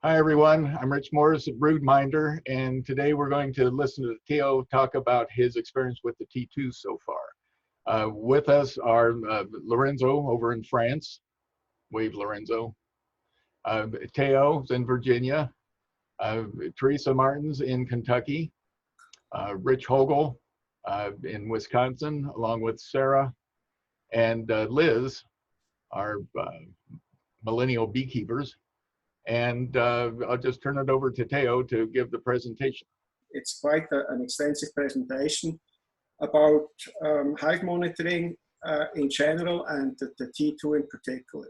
Hi everyone, I'm Rich Morris at BroodMinder, and today we're going to listen to Theo talk about his experience with the T2 so far. With us are Lorenzo over in France, wave Lorenzo, Theo's in Virginia, Teresa Martin's in Kentucky, Rich Hogel in Wisconsin, along with Sarah and Liz, our millennial beekeepers. And I'll just turn it over to Theo to give the presentation. It's quite an extensive presentation about hive monitoring in general and the T2 in particular.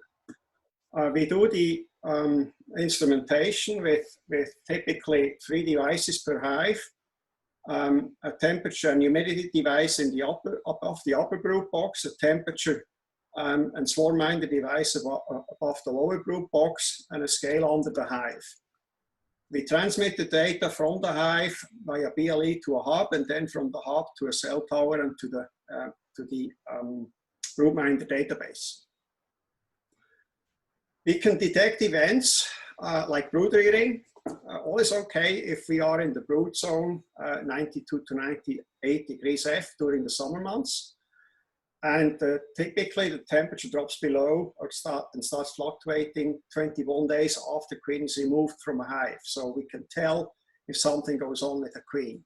We do the instrumentation with typically 3 devices per hive, a temperature and humidity device in the above the upper brood box, a temperature and swarm minder device above the lower brood box, and a scale under the hive. We transmit the data from the hive via BLE to a hub, and then from the hub to a cell tower and to the BroodMinder database. We can detect events like brood rearing. All is okay if we are in the brood zone, 92 to 98 degrees F during the summer months. And typically the temperature drops below or starts fluctuating 21 days after queen is removed from a hive. So we can tell if something goes on with a queen.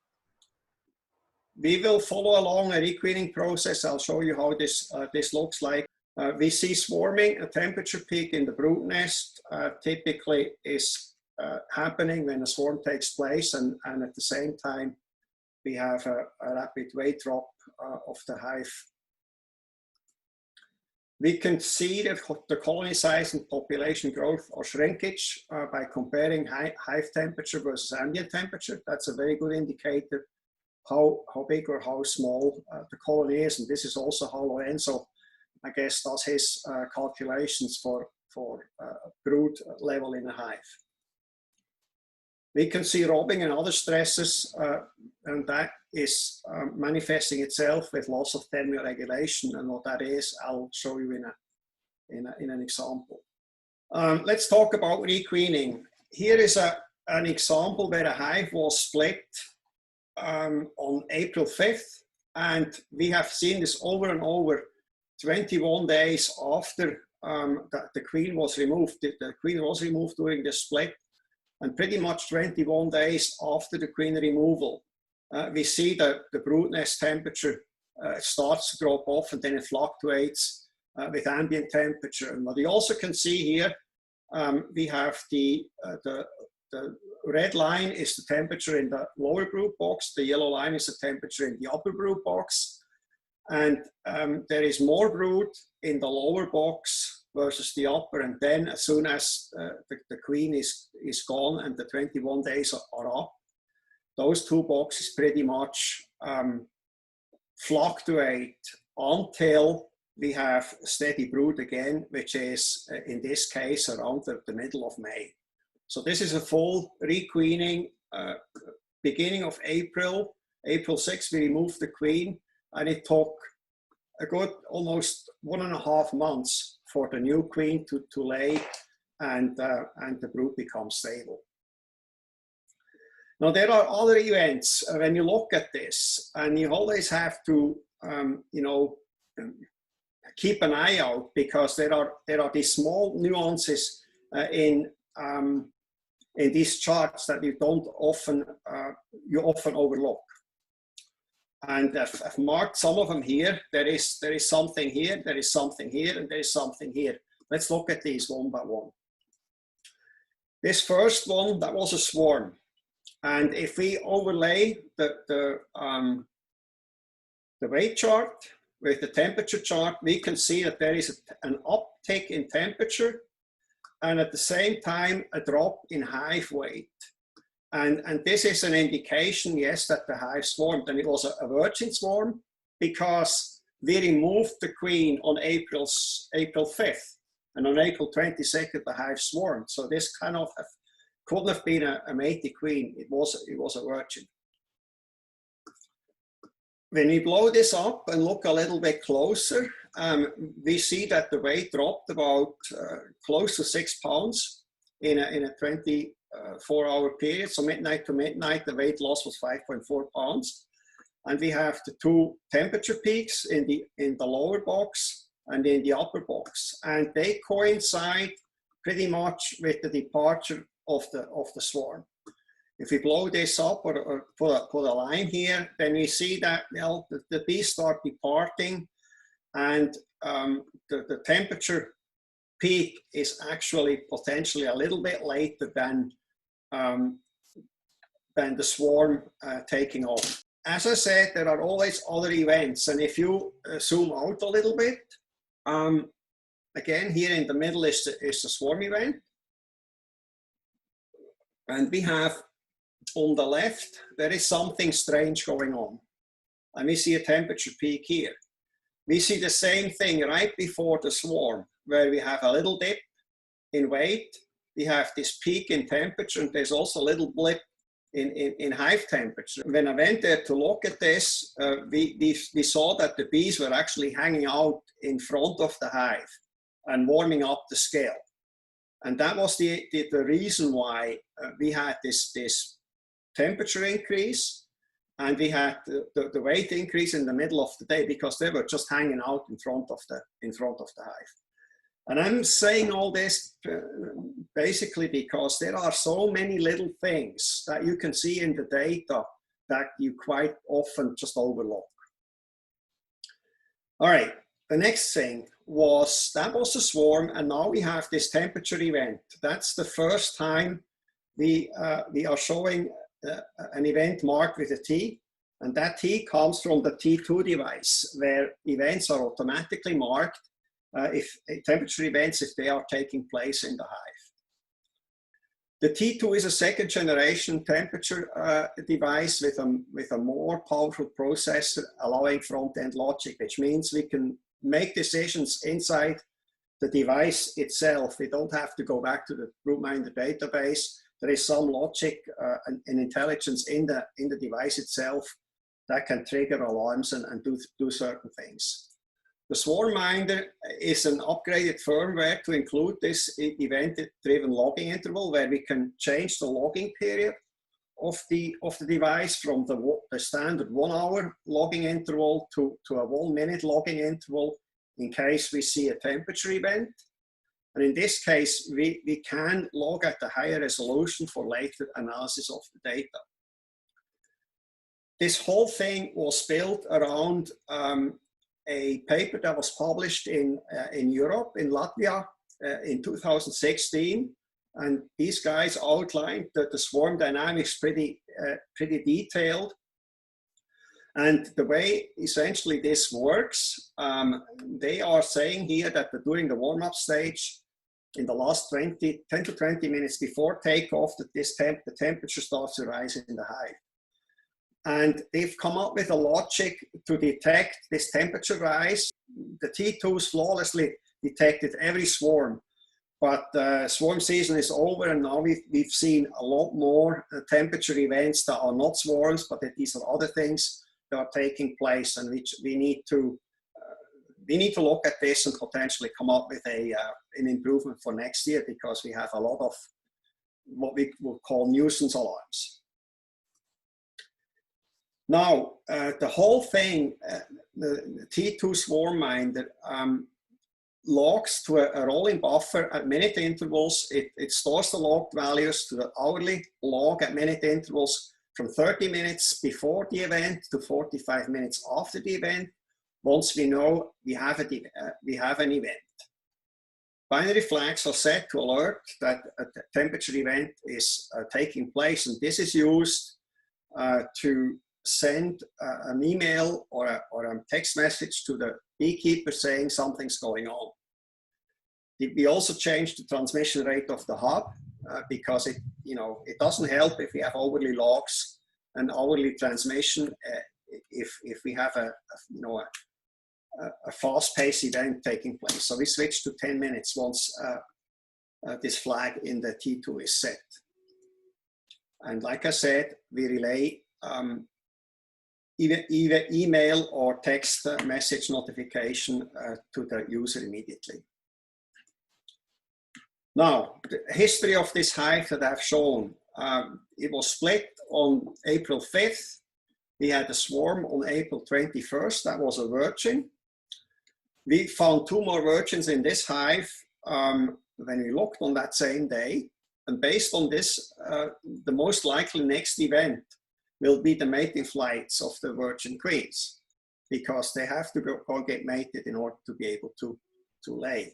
We will follow along a requeening process. I'll show you how this looks like. We see swarming. A temperature peak in the brood nest typically is happening when a swarm takes place, and at the same time we have a rapid weight drop of the hive. We can see that the colony size and population growth or shrinkage by comparing hive temperature versus ambient temperature. That's a very good indicator how big or how small the colony is. And this is also how Lorenzo, I guess, does his calculations for brood level in a hive. We can see robbing and other stresses, and that is manifesting itself with loss of thermoregulation. And what that is, I'll show you in an example. Let's talk about requeening. Here is an example where a hive was split on April 5th, and we have seen this over and over 21 days after the queen was removed. The queen was removed during the split. And pretty much 21 days after the queen removal, we see that the brood nest temperature starts to drop off, and then it fluctuates with ambient temperature. And what you also can see here, we have the red line is the temperature in the lower brood box, the yellow line is the temperature in the upper brood box. And there is more brood in the lower box versus the upper, and then as soon as the queen is gone and the 21 days are up, those two boxes pretty much fluctuate until we have steady brood again, which is in this case around the middle of May. So this is a full requeening, beginning of April 6th we removed the queen, and it took a good almost 1.5 months for the new queen to lay and the brood becomes stable. Now there are other events when you look at this, and you always have to keep an eye out, because there are these small nuances in these charts that you often overlook. And I've marked some of them here. There is something here, there is something here, and there is something here. Let's look at these one by one. This first one, that was a swarm. And if we overlay the weight chart with the temperature chart, we can see that there is an uptick in temperature and at the same time a drop in hive weight. And this is an indication, yes, that the hive swarmed, and it was a virgin swarm because we removed the queen on April 5th, and on April 22nd the hive swarmed. So this kind of couldn't have been a mated queen. It was a virgin. When we blow this up and look a little bit closer, we see that the weight dropped about close to 6 pounds in a 4-hour period, so midnight to midnight, the weight loss was 5.4 pounds. And we have the two temperature peaks in the lower box and in the upper box. And they coincide pretty much with the departure of the swarm. If we blow this up or put a line here, then we see that, well, the bees start departing, and the temperature peak is actually potentially a little bit later than the swarm taking off. As I said, there are always other events, and if you zoom out a little bit, again, here in the middle is the swarm event. And we have on the left, there is something strange going on. And we see a temperature peak here. We see the same thing right before the swarm, where we have a little dip in weight. We have this peak in temperature, and there's also a little blip in hive temperature. When I went there to look at this, we saw that the bees were actually hanging out in front of the hive and warming up the scale. And that was the reason why we had this temperature increase, and we had the weight increase in the middle of the day, because they were just hanging out in front of the hive. And I'm saying all this basically because there are so many little things that you can see in the data that you quite often just overlook. All right, the next thing was, that was the swarm, and now we have this temperature event. That's the first time we are showing an event marked with a T, and that T comes from the T2 device, where events are automatically marked if temperature events, if they are taking place in the hive. The T2 is a second generation temperature device with a more powerful processor, allowing front-end logic, which means we can make decisions inside the device itself. We don't have to go back to the BroodMinder database. There is some logic and intelligence in the device itself that can trigger alarms and do certain things. The SwarmMinder is an upgraded firmware to include this event-driven logging interval, where we can change the logging period of the device from the standard 1 hour logging interval to a 1 minute logging interval in case we see a temperature event. And in this case, we can log at a higher resolution for later analysis of the data. This whole thing was built around a paper that was published in Europe, in Latvia, in 2016. And these guys outlined the swarm dynamics pretty detailed. And the way essentially this works, they are saying here that during the warm-up stage, in the last 10 to 20 minutes before takeoff, the temperature starts to rise in the hive. And they've come up with a logic to detect this temperature rise. The T2s flawlessly detected every swarm, but swarm season is over, and now we've seen a lot more temperature events that are not swarms, but that these are other things that are taking place, and which we need to look at this and potentially come up with an improvement for next year, because we have a lot of what we would call nuisance alarms. Now, the whole thing, the T2 SwarmMinder logs to a rolling buffer at minute intervals. It stores the logged values to the hourly log at minute intervals from 30 minutes before the event to 45 minutes after the event, once we know we have an event. Binary flags are set to alert that a temperature event is taking place, and this is used to send an email or a text message to the beekeeper saying something's going on. We also changed the transmission rate of the hub because it doesn't help if we have hourly logs and hourly transmission if we have a fast-paced event taking place. So we switched to 10 minutes once this flag in the T2 is set. And like I said, we relay either email or text message notification to the user immediately. Now, the history of this hive that I've shown, it was split on April 5th. We had a swarm on April 21st. That was a virgin. We found 2 more virgins in this hive when we looked on that same day. And based on this, the most likely next event will be the mating flights of the virgin queens, because they have to go get mated in order to be able to lay.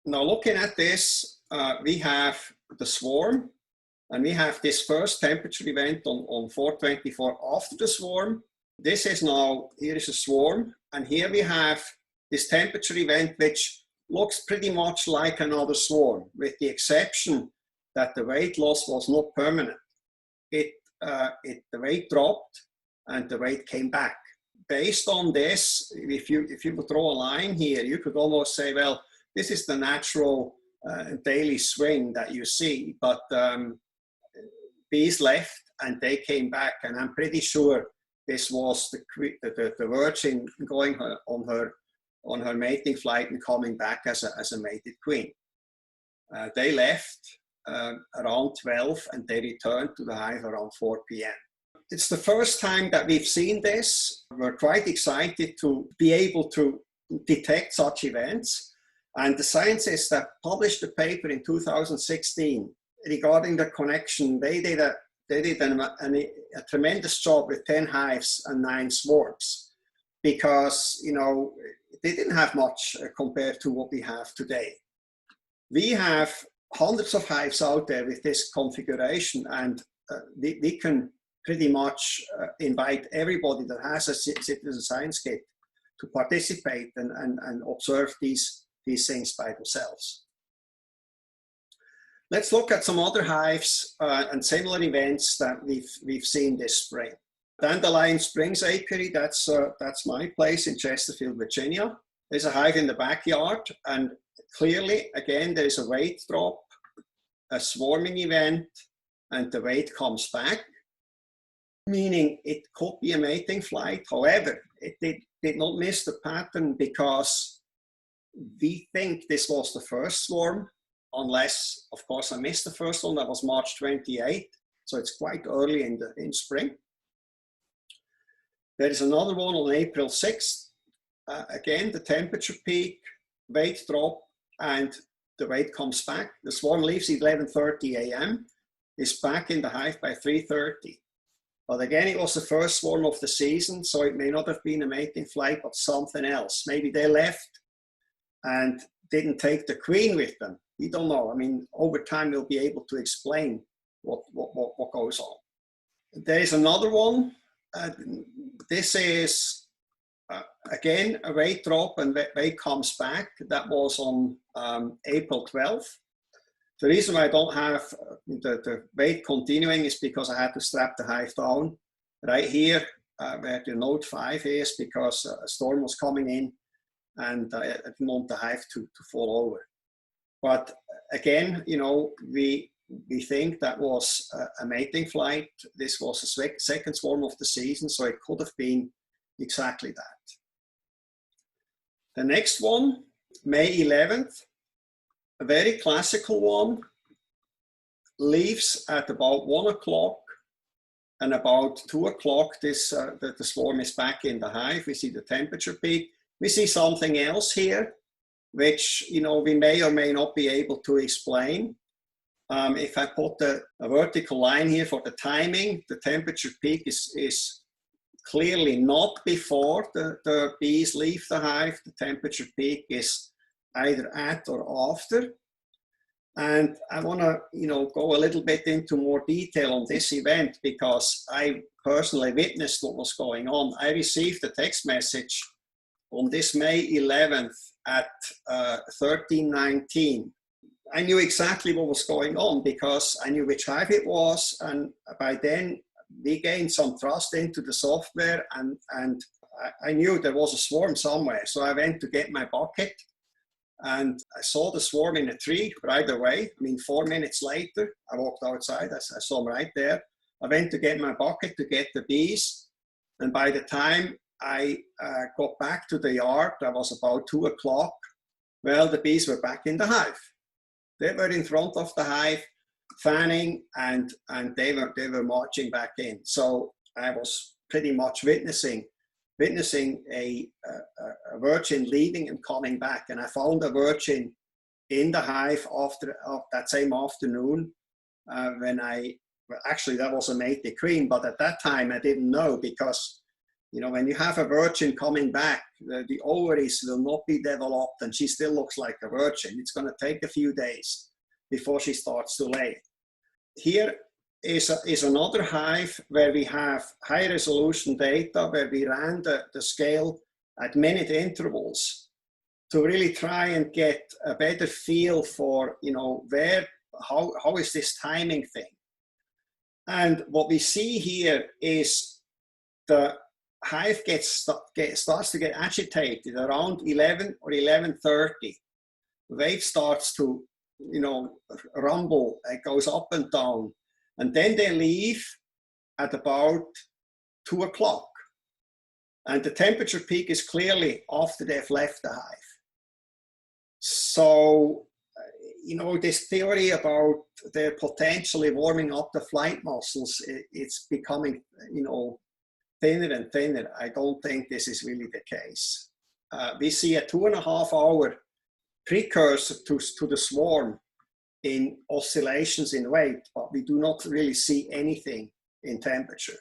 Now, looking at this, we have the swarm, and we have this first temperature event on 4/24 after the swarm. This is now, here is a swarm, and here we have this temperature event, which looks pretty much like another swarm, with the exception that the weight loss was not permanent. The weight dropped and the weight came back. Based on this, if you would draw a line here, you could almost say, well, this is the natural daily swing that you see, but bees left and they came back, and I'm pretty sure this was the virgin going on her mating flight and coming back as a mated queen. They left around 12 and they returned to the hive around 4 p.m. It's the first time that we've seen this. We're quite excited to be able to detect such events. And the scientists that published the paper in 2016 regarding the connection, they did a tremendous job with 10 hives and 9 swarms, because, you know, they didn't have much compared to what we have today. We have hundreds of hives out there with this configuration, and we can pretty much invite everybody that has a citizen science kit to participate and observe these things by themselves. Let's look at some other hives and similar events that we've seen this spring. Dandelion Springs Apiary, that's my place in Chesterfield, Virginia. There's a hive in the backyard, and clearly, again, there's a weight drop, a swarming event, and the weight comes back, meaning it could be a mating flight. However, it did not miss the pattern, because we think this was the first swarm, unless, of course, I missed the first one. That was March 28th, so it's quite early in spring. There is another one on April 6th. Again, the temperature peak, weight drop, and the weight comes back. The swarm leaves at 11:30 a.m., is back in the hive by 3:30. But again, it was the first swarm of the season, so it may not have been a mating flight, but something else. Maybe they left and didn't take the queen with them. We don't know. I mean, over time, we'll be able to explain what goes on. There is another one. This is, again, a weight drop and weight comes back. That was on April 12th. The reason why I don't have the weight continuing is because I had to strap the hive down right here where the node 5 is, because a storm was coming in and I didn't want the hive to fall over. But again, you know, we think that was a mating flight. This was a second swarm of the season, so it could have been exactly that. The next one, May 11th, a very classical one, leaves at about 1 o'clock, and about 2 o'clock, the swarm is back in the hive. We see the temperature peak. We see something else here, which, you know, we may or may not be able to explain. If I put a vertical line here for the timing, the temperature peak is clearly not before the bees leave the hive. The temperature peak is either at or after. And I want to, you know, go a little bit into more detail on this event, because I personally witnessed what was going on. I received a text message on this May 11th at 13:19. I knew exactly what was going on because I knew which hive it was, and by then we gained some trust into the software, and I knew there was a swarm somewhere. So I went to get my bucket, and I saw the swarm in a tree right away. I mean, 4 minutes later, I walked outside, I saw them right there. I went to get my bucket to get the bees, and by the time I got back to the yard, that was about 2 o'clock. Well, the bees were back in the hive. They were in front of the hive, fanning, and they were marching back in. So I was pretty much witnessing a virgin leaving and coming back. And I found a virgin in the hive after that same afternoon when actually that was a mate queen, but at that time I didn't know, because when you have a virgin coming back, the ovaries will not be developed and she still looks like a virgin. It's going to take a few days before she starts to lay. Here is another hive where we have high resolution data, where we ran the scale at minute intervals to really try and get a better feel for, how is this timing thing. And what we see here is the hive starts to get agitated around 11 or 11:30. The wave starts to, rumble. It goes up and down. And then they leave at about 2 o'clock. And the temperature peak is clearly after they've left the hive. So, this theory about they're potentially warming up the flight muscles, it's becoming, thinner and thinner. I don't think this is really the case. We see a 2.5 hour precursor to the swarm in oscillations in weight, but we do not really see anything in temperature.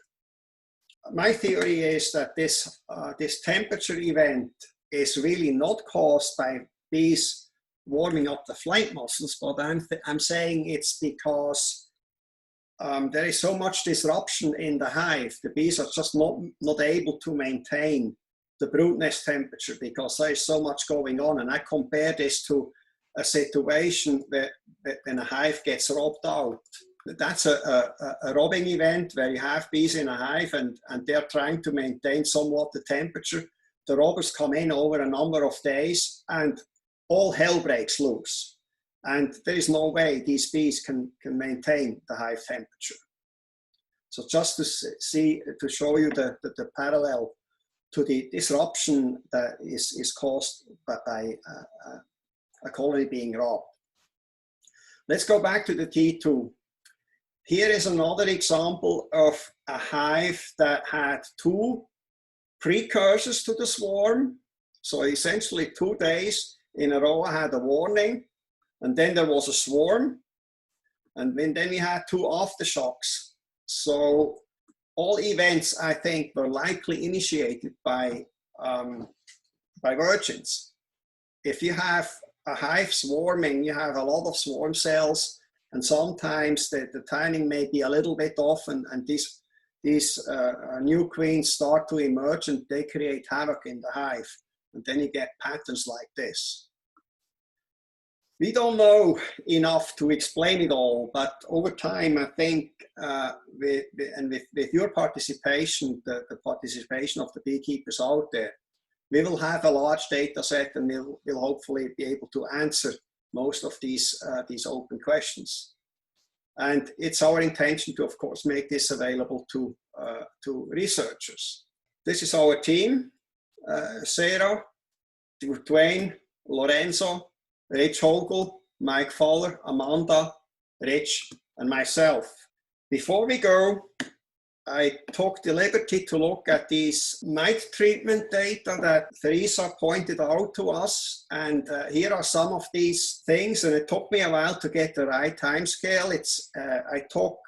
My theory is that this temperature event is really not caused by bees warming up the flight muscles, but I'm saying it's because there is so much disruption in the hive. The bees are just not able to maintain the brood nest temperature because there is so much going on. And I compare this to a situation when a hive gets robbed out. That's a robbing event where you have bees in a hive and they're trying to maintain somewhat the temperature. The robbers come in over a number of days and all hell breaks loose. And there is no way these bees can maintain the hive temperature. So just to show you the parallel to the disruption that is caused by a colony being robbed. Let's go back to the T2. Here is another example of a hive that had 2 precursors to the swarm. So essentially 2 days in a row I had a warning, and then there was a swarm, and then we had 2 aftershocks. So all events, I think, were likely initiated by virgins. If you have a hive swarming, you have a lot of swarm cells, and sometimes the timing may be a little bit off, and these new queens start to emerge and they create havoc in the hive. And then you get patterns like this. We don't know enough to explain it all, but over time, I think, with your participation, the participation of the beekeepers out there, we will have a large data set and we'll hopefully be able to answer most of these open questions. And it's our intention to, of course, make this available to researchers. This is our team: Sarah, Dwayne, Lorenzo, Rich Hogel, Mike Fowler, Amanda, Rich, and myself. Before we go, I took the liberty to look at these night treatment data that Teresa pointed out to us. And here are some of these things. And it took me a while to get the right time scale. I took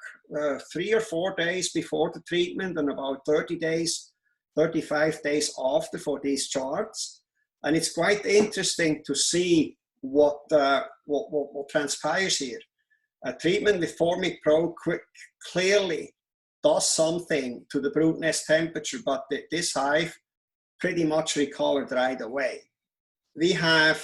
3 or 4 days before the treatment and about 30 days, 35 days after for these charts. And it's quite interesting to see what transpires here. A treatment with Formic Pro clearly does something to the brood nest temperature, but this hive pretty much recovered right away. We have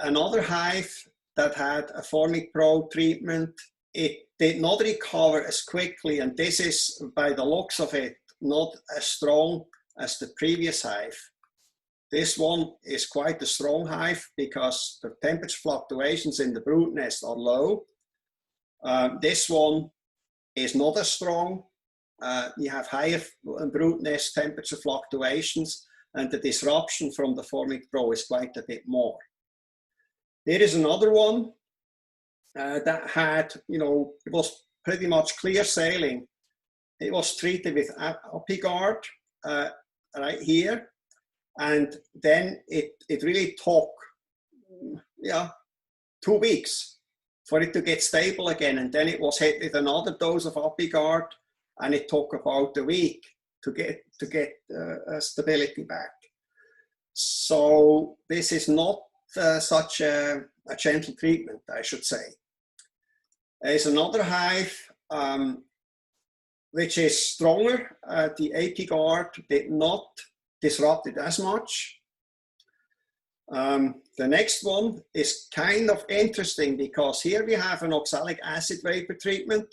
another hive that had a Formic Pro treatment. It did not recover as quickly, and this is, by the looks of it, not as strong as the previous hive. This one is quite a strong hive because the temperature fluctuations in the brood nest are low. This one is not as strong. You have higher brood nest temperature fluctuations, and the disruption from the Formic Pro is quite a bit more. Here is another one. that had, you know, it was pretty much clear sailing. It was treated with Apiguard right here. And then it really took, 2 weeks for it to get stable again. And then it was hit with another dose of Apiguard, and it took about a week to get stability back. So this is not such a gentle treatment, I should say. There's another hive which is stronger. The Apiguard did not disrupt it as much. The next one is kind of interesting because here we have an oxalic acid vapor treatment,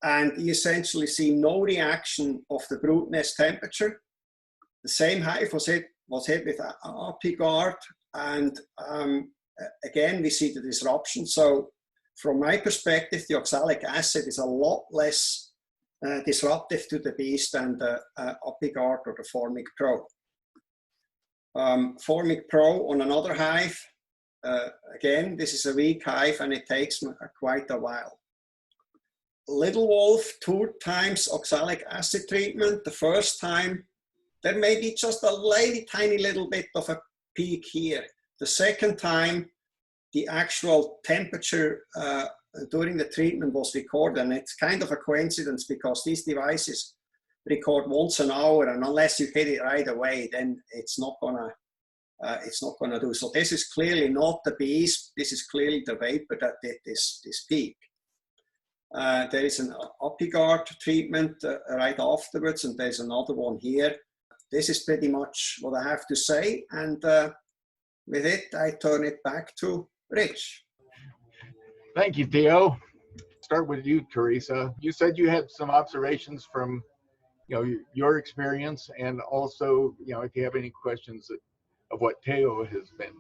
and you essentially see no reaction of the brood nest temperature. The same hive was hit with Apiguard, and again we see the disruption. So from my perspective, the oxalic acid is a lot less disruptive to the bees than the Apiguard or the Formic Pro. Formic Pro on another hive, again, this is a weak hive and it takes quite a while. Little Wolf, 2 times oxalic acid treatment. The first time, there may be just a tiny little bit of a peak here. The second time, the actual temperature during the treatment was recorded, and it's kind of a coincidence because these devices record once an hour, and unless you hit it right away, then it's not gonna do. So this is clearly not the bees. This is clearly the vapor that did this peak. There is an Apiguard treatment right afterwards, and there's another one here. This is pretty much what I have to say, and with it, I turn it back to Rich. Thank you, Theo. Start with you, Teresa. You said you had some observations from, your experience, and also, if you have any questions of what Theo has been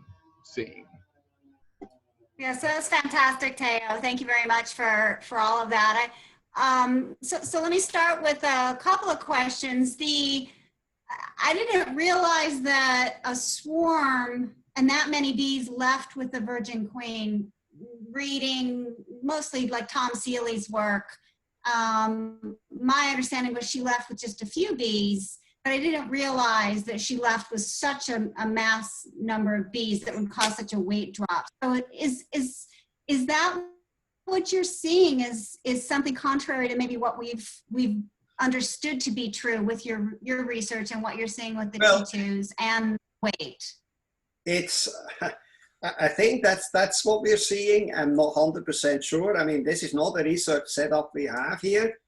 seeing. Yeah, so that's fantastic, Theo. Thank you very much for all of that. So let me start with a couple of questions. I didn't realize that a swarm and that many bees left with the virgin queen, reading mostly like Tom Seeley's work. My understanding was she left with just a few bees, but I didn't realize that she left with such a mass number of bees that would cause such a weight drop. So is that what you're seeing is something contrary to maybe what we've understood to be true with your research and what you're seeing with the T2s and weight? I think that's what we're seeing. I'm not 100% sure. I mean, this is not a research setup we have here.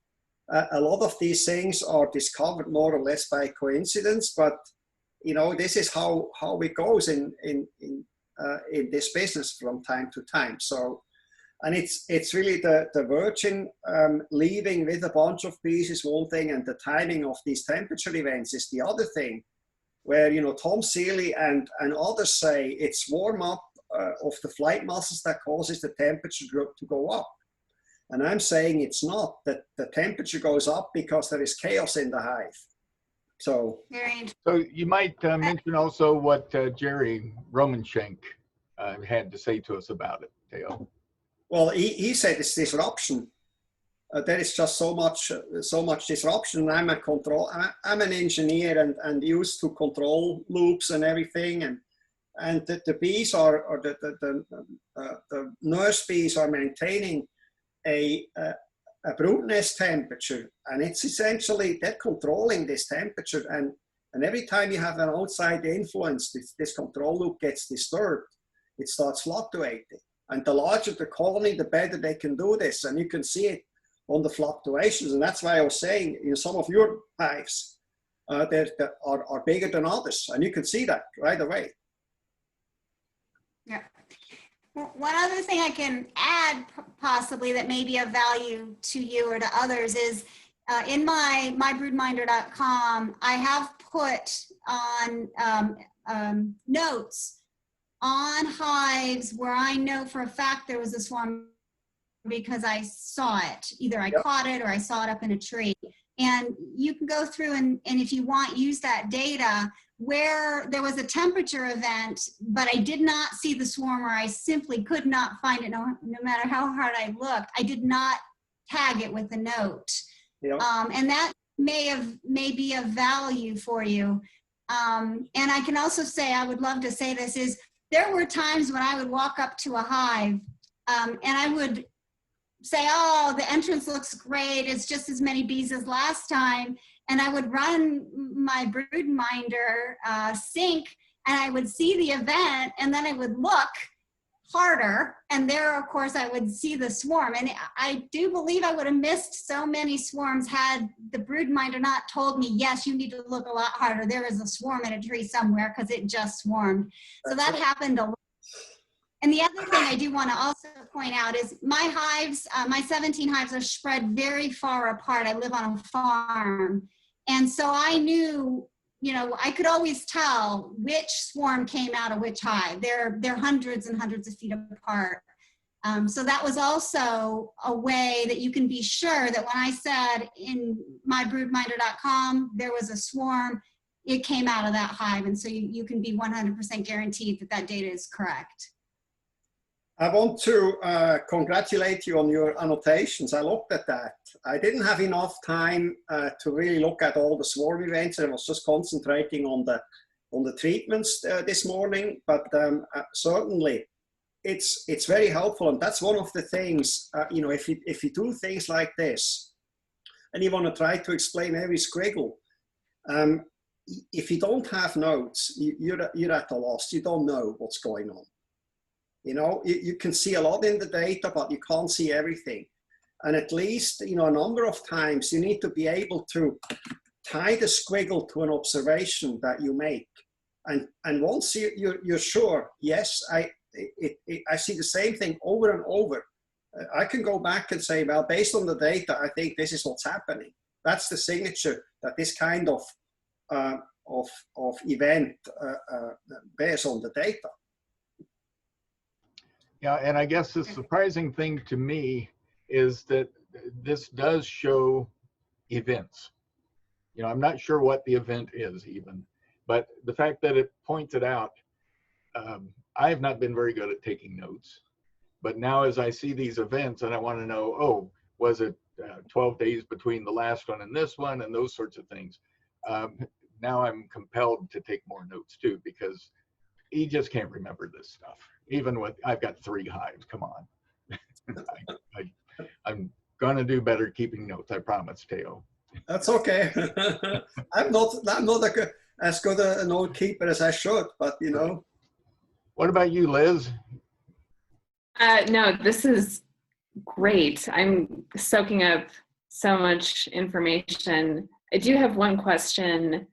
A lot of these things are discovered more or less by coincidence, but this is how it goes in this business from time to time. So, and it's really the virgin leaving with a bunch of bees is one thing, and the timing of these temperature events is the other thing. Where Tom Seeley and others say it's warm up of the flight muscles that causes the temperature to go up. And I'm saying it's not, that the temperature goes up because there is chaos in the hive. So you might mention also what Jerry Romanshenk had to say to us about it, Theo. Well, he said it's disruption. There is just so much disruption. I'm I'm an engineer and used to control loops and everything, and the bees or the nurse bees are maintaining a brood nest temperature, and it's essentially they're controlling this temperature, and every time you have an outside influence, this control loop gets disturbed. It starts fluctuating, and the larger the colony, the better they can do this, and you can see it on the fluctuations. And that's why I was saying, some of your hives are bigger than others, and you can see that right away. Yeah. One other thing I can add possibly that may be of value to you or to others is in my BroodMinder.com, I have put on notes on hives where I know for a fact there was a swarm because I saw it. Either I caught it or I saw it up in a tree. And you can go through and if you want, use that data where there was a temperature event, but I did not see the swarm, or I simply could not find it, no matter how hard I looked. I did not tag it with a note. Yeah. And that may be of value for you. And I can also say, I would love to say this, is there were times when I would walk up to a hive and I would say, oh, the entrance looks great. It's just as many bees as last time. And I would run my BroodMinder sync, and I would see the event, and then I would look harder, and there, of course, I would see the swarm. And I do believe I would have missed so many swarms had the BroodMinder not told me, yes, you need to look a lot harder. There is a swarm in a tree somewhere, because it just swarmed. So that happened a lot. And the other thing I do want to also point out is my hives, my 17 hives are spread very far apart. I live on a farm. And so I knew, you know, I could always tell which swarm came out of which hive. They're hundreds and hundreds of feet apart. So that was also a way that you can be sure that when I said in my BroodMinder.com there was a swarm, it came out of that hive. And so you can be 100% guaranteed that that data is correct. I want to congratulate you on your annotations. I looked at that. I didn't have enough time to really look at all the swarm events. I was just concentrating on the treatments this morning, but certainly it's very helpful. And that's one of the things, you know, if you do things like this and you want to try to explain every squiggle, if you don't have notes, you're at a loss. You don't know what's going on. You know, you can see a lot in the data, but you can't see everything. And at least, you know, a number of times you need to be able to tie the squiggle to an observation that you make. And once you're sure, yes, I see the same thing over and over, I can go back and say, well, based on the data, I think this is what's happening. That's the signature that this kind of event bears on the data. Yeah, and I guess the surprising thing to me is that this does show events. You know, I'm not sure what the event is even, but the fact that it points it out, I have not been very good at taking notes. But now as I see these events and I want to know, oh, was it 12 days between the last one and this one and those sorts of things. Now I'm compelled to take more notes too, because you just can't remember this stuff. Even with, I've got 3 hives, come on. I'm gonna do better keeping notes, I promise, Theo. That's okay. I'm not as good a note keeper as I should, but you know. What about you, Liz? No, this is great. I'm soaking up so much information. I do have one question.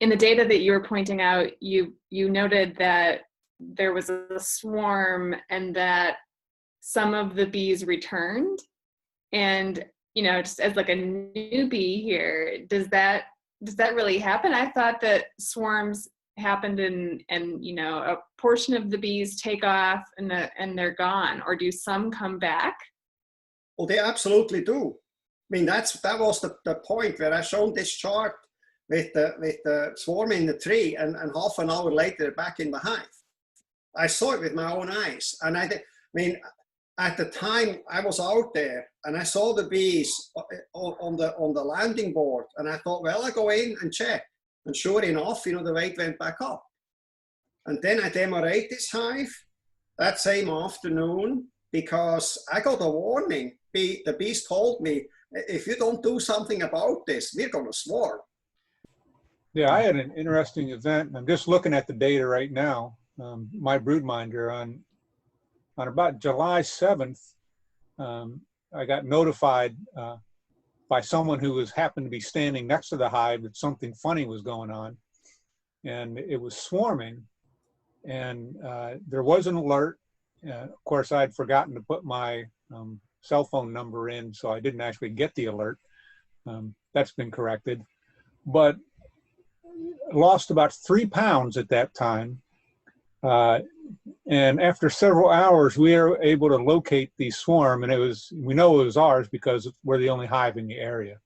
In the data that you were pointing out, you noted that there was a swarm and that some of the bees returned. And, you know, just as like a newbie here, does that really happen? I thought that swarms happened and you know, a portion of the bees take off and they're gone, or do some come back? Well, they absolutely do. I mean, that was the point where I showed this chart with the swarm in the tree, and half an hour later back in the hive. I saw it with my own eyes, and I mean, at the time I was out there and I saw the bees on the landing board, and I thought, well, I go in and check, and sure enough, you know, the weight went back up. And then I demorate this hive that same afternoon because I got a warning. The bees told me, if you don't do something about this, we're going to swarm. Yeah, I had an interesting event. I'm just looking at the data right now, my BroodMinder, on about July 7th, I got notified by someone who happened to be standing next to the hive that something funny was going on, and it was swarming, and there was an alert. Of course, I'd forgotten to put my cell phone number in, so I didn't actually get the alert. That's been corrected, but lost about 3 pounds at that time. And after several hours, we were able to locate the swarm, and we know it was ours because we're the only hive in the area.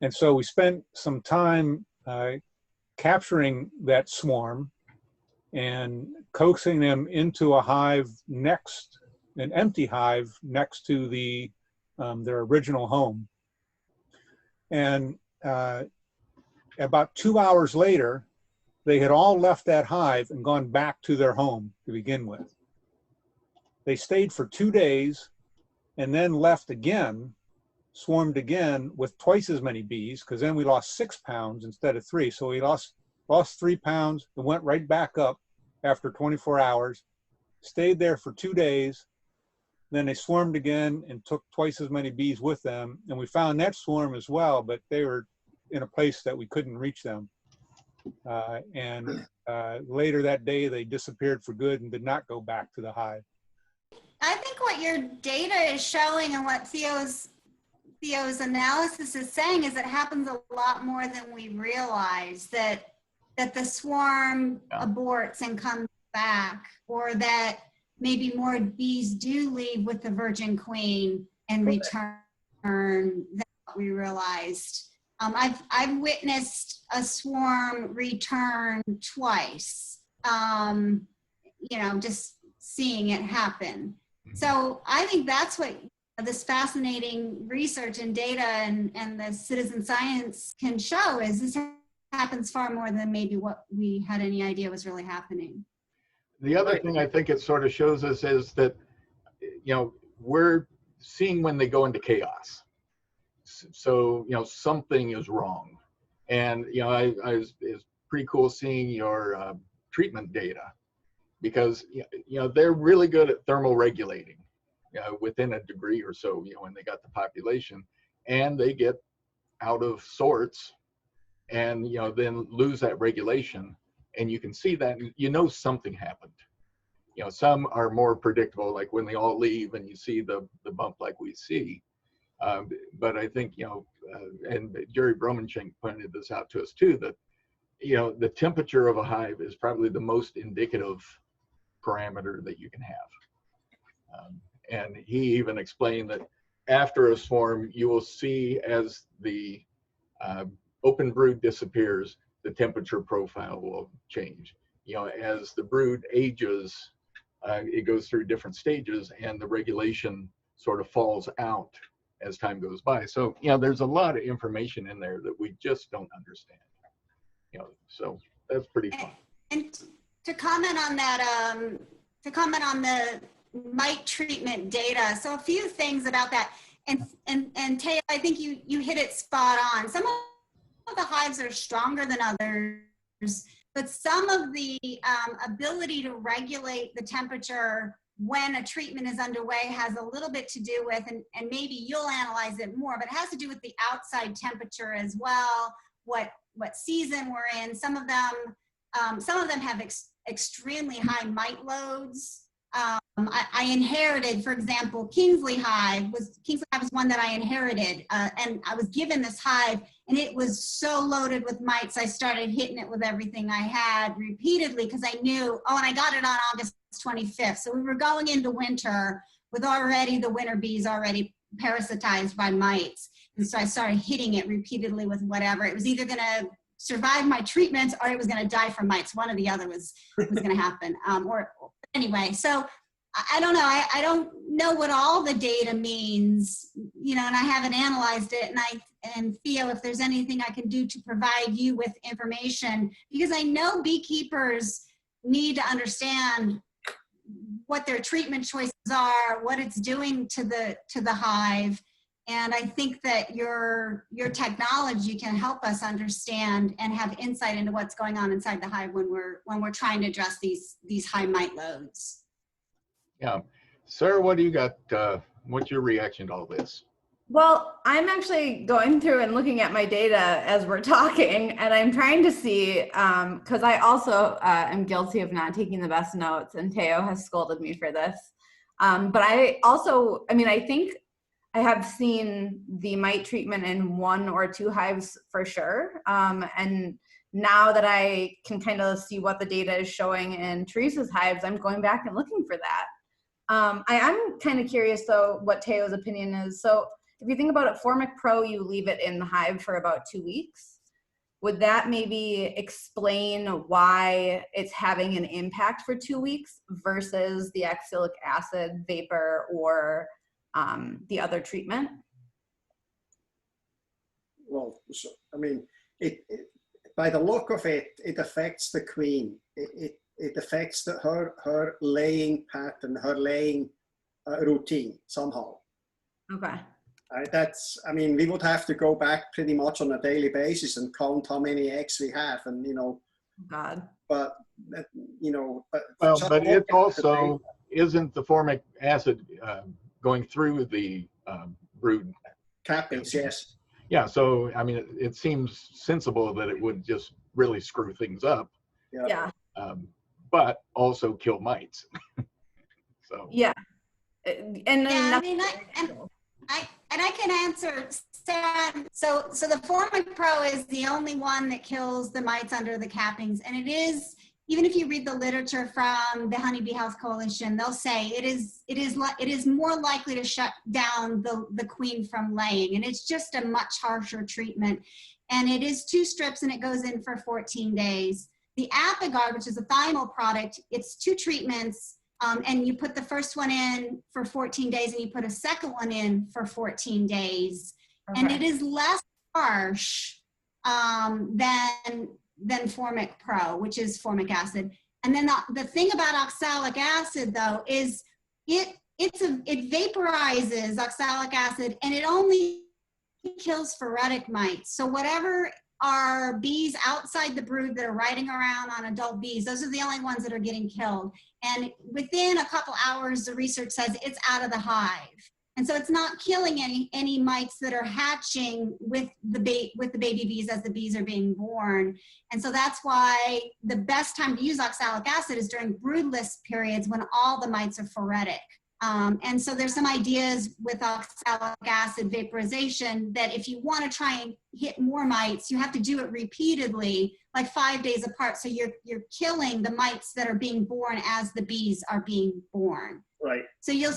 And so we spent some time capturing that swarm and coaxing them into a hive next, an empty hive next to the their original home. And about 2 hours later, they had all left that hive and gone back to their home to begin with. They stayed for 2 days and then left again, swarmed again with twice as many bees, because then we lost 6 pounds instead of 3. So we lost 3 pounds and went right back up after 24 hours, stayed there for 2 days. Then they swarmed again and took twice as many bees with them. And we found that swarm as well, but they were in a place that we couldn't reach them. Later that day, they disappeared for good and did not go back to the hive. I think what your data is showing and what Theo's analysis is saying is it happens a lot more than we realize, that the swarm aborts and comes back, or that maybe more bees do leave with the virgin queen and return than what we realized. I've witnessed a swarm return twice, just seeing it happen. So I think that's what this fascinating research and data and the citizen science can show, is this happens far more than maybe what we had any idea was really happening. The other thing I think it sort of shows us is that, we're seeing when they go into chaos. So, something is wrong. And, it's pretty cool seeing your treatment data, because, they're really good at thermal regulating within a degree or so, when they got the population, and they get out of sorts and, then lose that regulation. And you can see that, something happened. Some are more predictable, like when they all leave and you see the bump like we see. But I think, and Jerry Bromenschenk pointed this out to us too, that, the temperature of a hive is probably the most indicative parameter that you can have. And he even explained that after a swarm, you will see as the open brood disappears, the temperature profile will change. As the brood ages, it goes through different stages and the regulation sort of falls out as time goes by. So, there's a lot of information in there that we just don't understand. So that's pretty fun. And to comment on that, to comment on the mite treatment data. So a few things about that. And Theo, I think you hit it spot on. Some of the hives are stronger than others, but some of the ability to regulate the temperature when a treatment is underway has a little bit to do with, and maybe you'll analyze it more, but it has to do with the outside temperature as well, what season we're in. Some of them have extremely high mite loads. I inherited, for example, Kingsley Hive was one that I inherited, and I was given this hive, and it was so loaded with mites. I started hitting it with everything I had repeatedly because I knew. Oh, and I got it on August 25th, so we were going into winter with already the winter bees already parasitized by mites, and so I started hitting it repeatedly with whatever. It was either going to survive my treatments or it was going to die from mites. One or the other was going to happen. Or anyway, so I don't know. I don't know what all the data means, and I haven't analyzed it. And Theo, if there's anything I can do to provide you with information, because I know beekeepers need to understand what their treatment choices are, what it's doing to the hive. And I think that your technology can help us understand and have insight into what's going on inside the hive when we're trying to address these high mite loads. Yeah. Sarah, what do you got? What's your reaction to all this? Well, I'm actually going through and looking at my data as we're talking, and I'm trying to see, because I also am guilty of not taking the best notes, and Theo has scolded me for this. But I also, I think I have seen the mite treatment in 1 or 2 hives for sure. And now that I can kind of see what the data is showing in Teresa's hives, I'm going back and looking for that. I am kind of curious though what Theo's opinion is. So if you think about it, Formic Pro, you leave it in the hive for about 2 weeks. Would that maybe explain why it's having an impact for 2 weeks versus the oxalic acid vapor or the other treatment? Well, so, I mean, by the look of it, it affects the queen. It affects her laying pattern, her laying routine somehow. Okay. I mean, we would have to go back pretty much on a daily basis and count how many eggs we have, and you know. God. But you know, Well, but it also isn't the formic acid going through the brood cappings, yes. Yeah, so I mean, it seems sensible that it would just really screw things up. Yeah. But also kill mites. So yeah, and yeah, I mean, I can answer Sam. So the Formic Pro is the only one that kills the mites under the cappings, and it is, even if you read the literature from the Honeybee Health Coalition, they'll say it is more likely to shut down the queen from laying, and it's just a much harsher treatment. And it is 2 strips, and it goes in for 14 days. The Apiguard, which is a thymol product, it's 2 treatments, and you put the first one in for 14 days, and you put a second one in for 14 days. Okay. And it is less harsh than Formic Pro, which is formic acid. And then the thing about oxalic acid, though, is it vaporizes oxalic acid, and it only kills phoretic mites. So whatever are bees outside the brood that are riding around on adult bees, those are the only ones that are getting killed. And within a couple hours, the research says it's out of the hive. And so it's not killing any mites that are hatching with the baby bees as the bees are being born. And so that's why the best time to use oxalic acid is during broodless periods when all the mites are phoretic. And so there's some ideas with oxalic acid vaporization that if you want to try and hit more mites, you have to do it repeatedly, like 5 days apart. So you're killing the mites that are being born as the bees are being born. Right. So you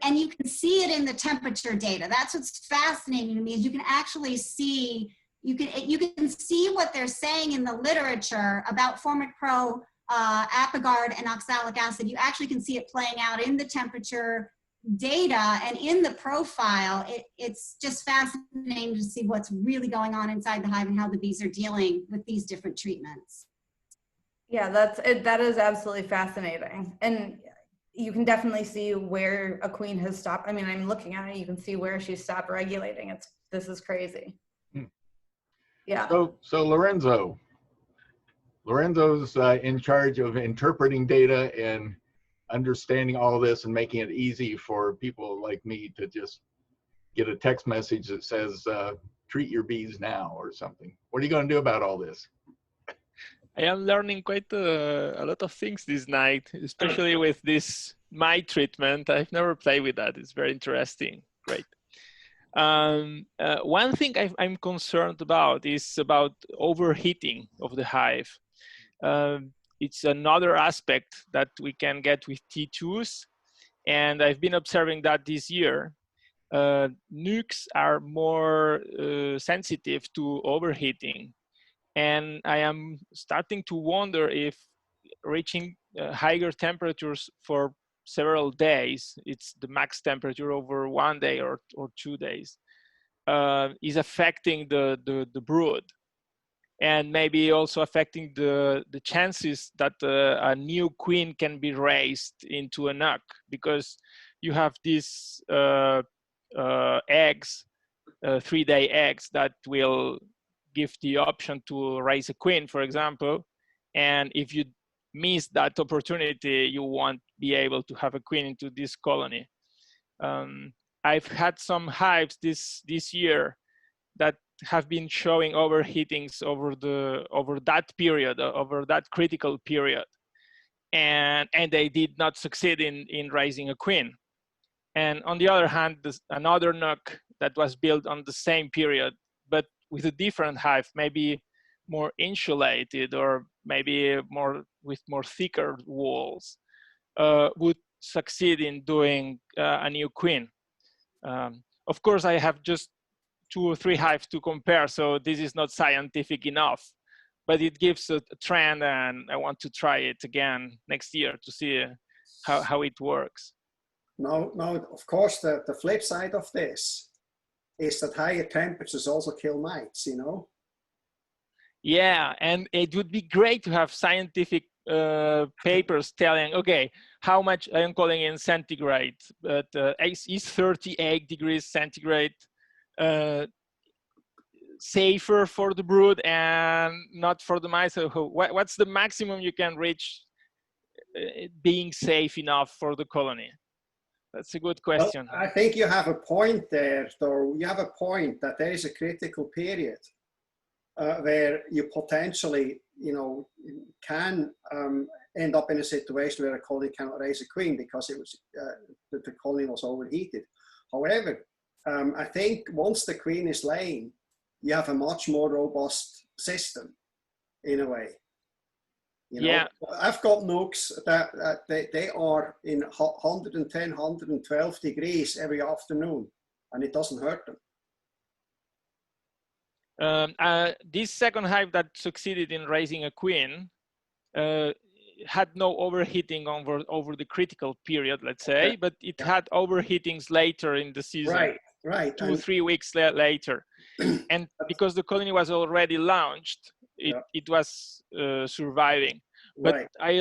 can see it in the temperature data. That's what's fascinating to me, is you can actually see, you can see what they're saying in the literature about Formic Pro, Apiguard, and oxalic acid. You actually can see it playing out in the temperature data and in the profile. It's just fascinating to see what's really going on inside the hive and how the bees are dealing with these different treatments. Yeah, that is absolutely fascinating. And you can definitely see where a queen has stopped. I mean, I'm looking at it, you can see where she's stopped regulating. This is crazy. Yeah. So Lorenzo's in charge of interpreting data and understanding all this and making it easy for people like me to just get a text message that says, treat your bees now or something. What are you going to do about all this? I am learning quite a lot of things this night, especially with this mite treatment. I've never played with that. It's very interesting. Great. One thing I'm concerned about is about overheating of the hive. It's another aspect that we can get with T2s, and I've been observing that this year. Nukes are more sensitive to overheating. And I am starting to wonder if reaching higher temperatures for several days, it's the max temperature over 1 day or 2 days, is affecting the brood, and maybe also affecting the chances that a new queen can be raised into a nuc, because you have these eggs, 3-day eggs that will give the option to raise a queen, for example. And if you miss that opportunity, you won't be able to have a queen into this colony. I've had some hives this year that have been showing overheatings over that period, over that critical period. And they did not succeed in raising a queen. And on the other hand, another nuc that was built on the same period, but with a different hive, maybe more insulated or maybe with more thicker walls, would succeed in doing a new queen. Of course, I have just 2 or 3 hives to compare, so this is not scientific enough, but it gives a trend, and I want to try it again next year to see how it works. Now, of course, the flip side of this is that higher temperatures also kill mites, you know? Yeah, and it would be great to have scientific papers telling, okay, how much, I am calling in centigrade, but is 38 degrees centigrade safer for the brood and not for the mice? So what's the maximum you can reach being safe enough for the colony? That's a good question. Well, I think you have a point there, though. You have a point that there is a critical period where you potentially, you know, can end up in a situation where a colony cannot raise a queen because it was the colony was overheated. However, I think once the queen is laying, you have a much more robust system, in a way. You know, yeah, I've got nooks that they are in 110, 112 degrees every afternoon, and it doesn't hurt them. This second hive that succeeded in raising a queen had no overheating over the critical period, let's say, but it had overheatings later in the season, right. 2 or 3 weeks later. And because the colony was already launched, it was surviving. But I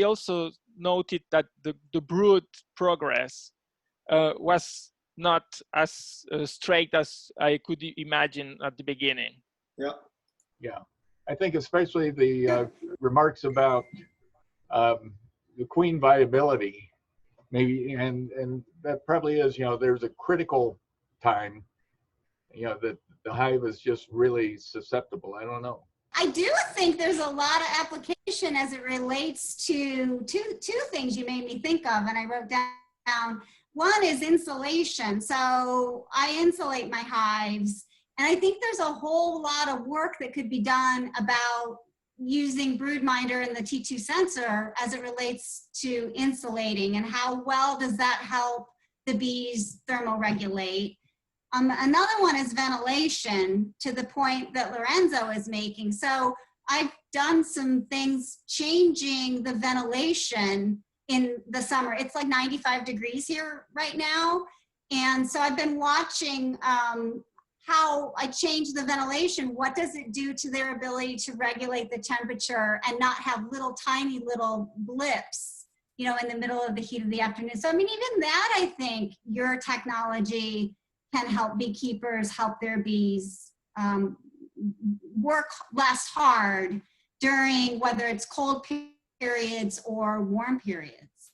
also noted that the brood progress was not as straight as I could imagine at the beginning. Yeah, I think especially the remarks about the queen viability, maybe, and that probably is, you know, there's a critical time, you know, that the hive is just really susceptible. I don't know. I do think there's a lot of application as it relates to two things you made me think of, and I wrote down. One is insulation. So I insulate my hives, and I think there's a whole lot of work that could be done about using BroodMinder and the T2 sensor as it relates to insulating, and how well does that help the bees thermoregulate. Another one is ventilation, to the point that Lorenzo is making. So I've done some things changing the ventilation in the summer. It's like 95 degrees here right now. And so I've been watching how I change the ventilation. What does it do to their ability to regulate the temperature and not have tiny little blips, you know, in the middle of the heat of the afternoon. So, I mean, even that, I think your technology can help beekeepers help their bees work less hard during, whether it's cold periods or warm periods.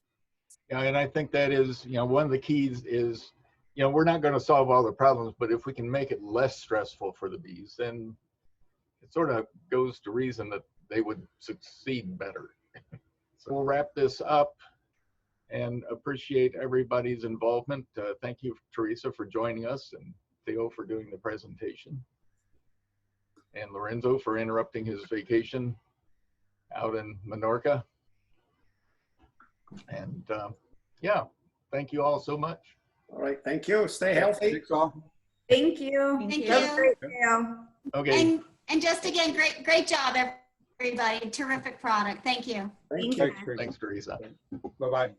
Yeah, and I think that is, you know, one of the keys is, you know, we're not going to solve all the problems, but if we can make it less stressful for the bees, then it sort of goes to reason that they would succeed better. So we'll wrap this up and appreciate everybody's involvement. Thank you, Teresa, for joining us, and Theo for doing the presentation, and Lorenzo for interrupting his vacation out in Menorca. And yeah, thank you all so much. All right, thank you. Stay healthy. Thanks all. Thank you. Thank you. Have a great day. Okay. And just again, great job, everybody. Terrific product. Thank you. Thank you. Thanks, Teresa. Thanks, Teresa. Bye-bye.